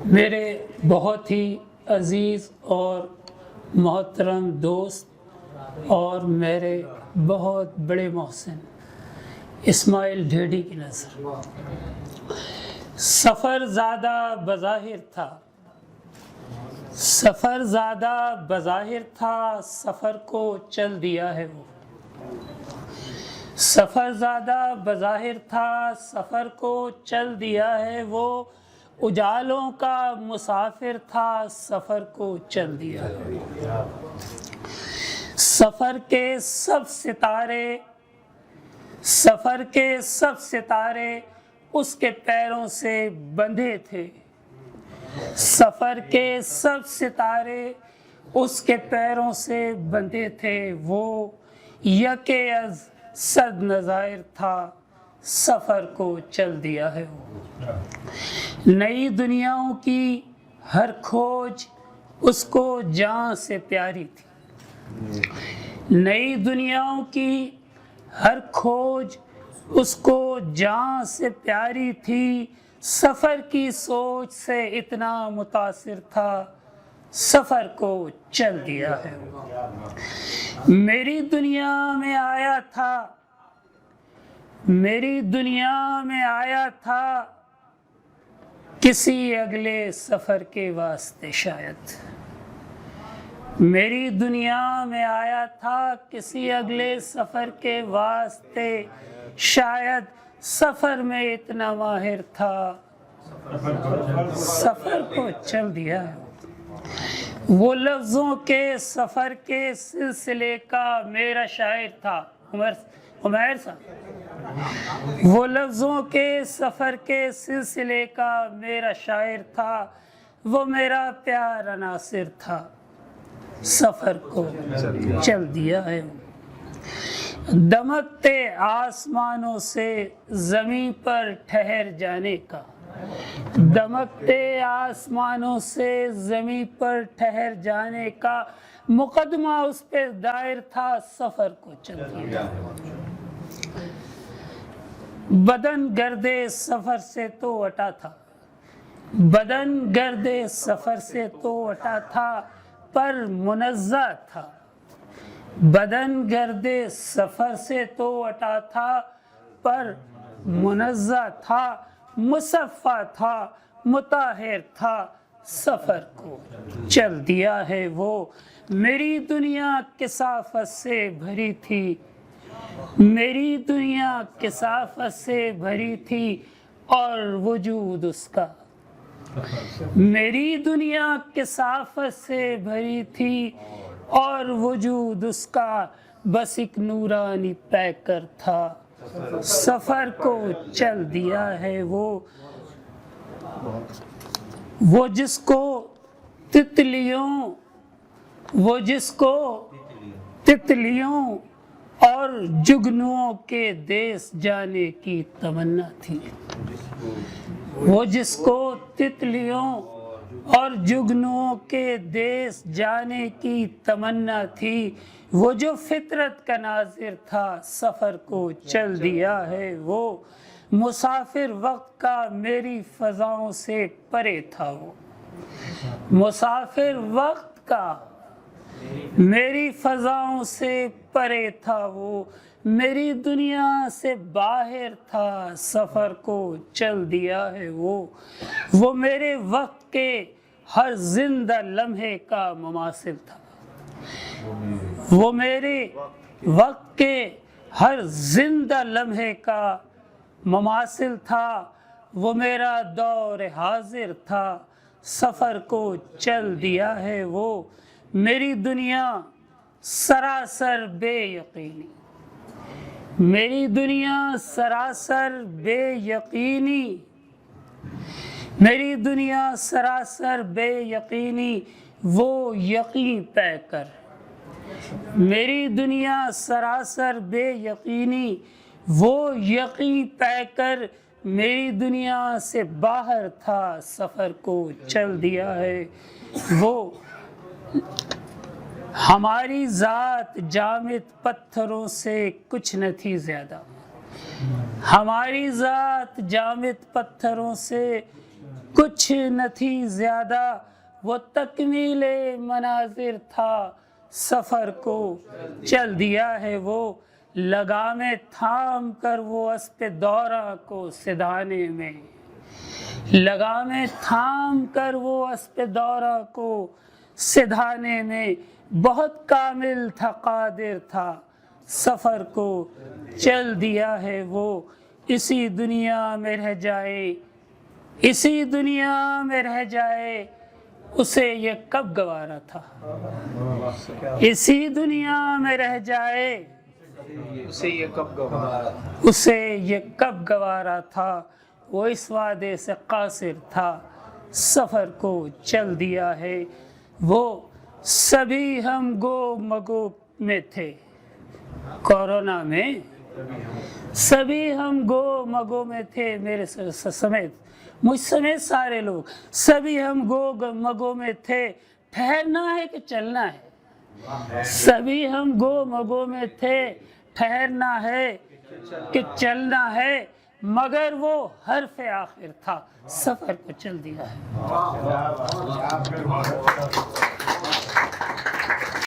میرے بہت ہی عزیز اور محترم دوست اور میرے بہت بڑے محسن اسماعیل ڈھیڈی کی نظر سفر زیادہ بظاہر تھا، سفر زیادہ بظاہر تھا، سفر کو چل دیا ہے وہ۔ سفر زیادہ بظاہر تھا، سفر کو چل دیا ہے وہ، اجالوں کا مسافر تھا، سفر کو چل دیا ہے۔ سفر کے سب ستارے، سفر کے سب ستارے اس کے پیروں سے بندھے تھے، سفر کے سب ستارے اس کے پیروں سے بندھے تھے، وہ یکے از صد نظائر تھا، سفر کو چل دیا ہے وہ۔ نئی دنیاؤں کی ہر کھوج اس کو جاں سے پیاری تھی، نئی دنیاؤں کی ہر کھوج اس کو جاں سے پیاری تھی، سفر کی سوچ سے اتنا متاثر تھا، سفر کو چل دیا ہے وہ۔ میری دنیا میں آیا تھا، میری دنیا میں آیا تھا، کسی اگلے سفر کے واسطے شاید، میری دنیا میں آیا تھا کسی اگلے سفر کے واسطے شاید، سفر میں اتنا ماہر تھا، سفر کو چل دیا ہے۔ وہ لفظوں کے سفر کے سلسلے کا میرا شاعر تھا عمیر صاحب، وہ لفظوں کے سفر کے سلسلے کا میرا شاعر تھا، وہ میرا پیارا ناصر تھا، سفر کو چل دیا ہے۔ دمکتے آسمانوں سے زمین پر ٹھہر جانے کا، دمکتے آسمانوں سے زمین پر ٹھہر جانے کا مقدمہ اس پہ دائر تھا، سفر کو چل دیا۔ بدن گردے سفر سے تو اٹا تھا، بدن گردے سفر سے تو اٹا تھا، پر منزہ تھا، بدن گردے سفر سے تو اٹا تھا، پر منزہ تھا، مصفہ تھا، مطہر تھا، سفر کو چل دیا ہے وہ۔ میری دنیا کثافت سے بھری تھی، میری دنیا کثافت سے بھری تھی، اور وجود اس کا، میری دنیا کثافت سے بھری تھی اور وجود اس کا بس ایک نورانی پیکر تھا، سفر کو چل دیا ہے وہ۔ وہ جس کو تتلیوں، وہ جس کو تتلیوں اور جگنوؤں کے دیس جانے کی تمنا تھی، وہ جس کو تتلیوں اور جگنوؤں کے دیس جانے کی تمنا تھی، وہ جو فطرت کا ناظر تھا، سفر کو چل دیا ہے وہ۔ مسافر وقت کا میری فضاؤں سے پرے تھا وہ، مسافر وقت کا میری فضاؤں سے پرے تھا وہ، میری دنیا سے باہر تھا، سفر کو چل دیا ہے وہ میرے وقت کے ہر زندہ لمحے کا مماثل تھا، وہ میرے وقت کے ہر زندہ لمحے کا مماثل تھا، وہ میرا دور حاضر تھا، سفر کو چل دیا ہے وہ۔ میری دنیا سراسر بے یقینی، میری دنیا سراسر بے یقینی، میری دنیا سراسر بے یقینی، وہ یقین پے کر، میری دنیا سراسر بے یقینی، وہ یقین پے کر، میری دنیا سے باہر تھا، سفر کو چل دیا ہے وہ۔ ہماری ذات جامد پتھروں سے کچھ نہ تھی زیادہ، ہماری ذات جامد پتھروں سے کچھ نہ تھی زیادہ وہ تکمیل مناظر تھا، سفر کو چل دیا ہے وہ لگامیں تھام کر وہ اسپِ دورہ کو سدھانے میں، لگامیں تھام کر وہ اسپِ دورہ کو سدھانے میں، بہت کامل تھا قادر تھا، سفر کو چل دیا ہے وہ، اسی دنیا میں رہ جائے، اسی دنیا میں رہ جائے، اسے یہ کب گوارا تھا، اسی دنیا میں رہ جائے، اسے یہ کب گوارا، اسے یہ کب گوارا تھا، وہ اس وعدے سے قاصر تھا، سفر کو چل دیا ہے وہ، سبھی ہم گو مگو میں تھے کورونا میں، سبھی ہم گو مگو میں تھے، میرے سمیت مجھ سمیت سارے لوگ، سبھی ہم گو مگو میں تھے، ٹھہرنا ہے کہ چلنا ہے، سبھی ہم گو مگو میں تھے، ٹھہرنا ہے کہ چلنا ہے، مگر وہ حرف آخر تھا، سفر کو چل دیا ہے۔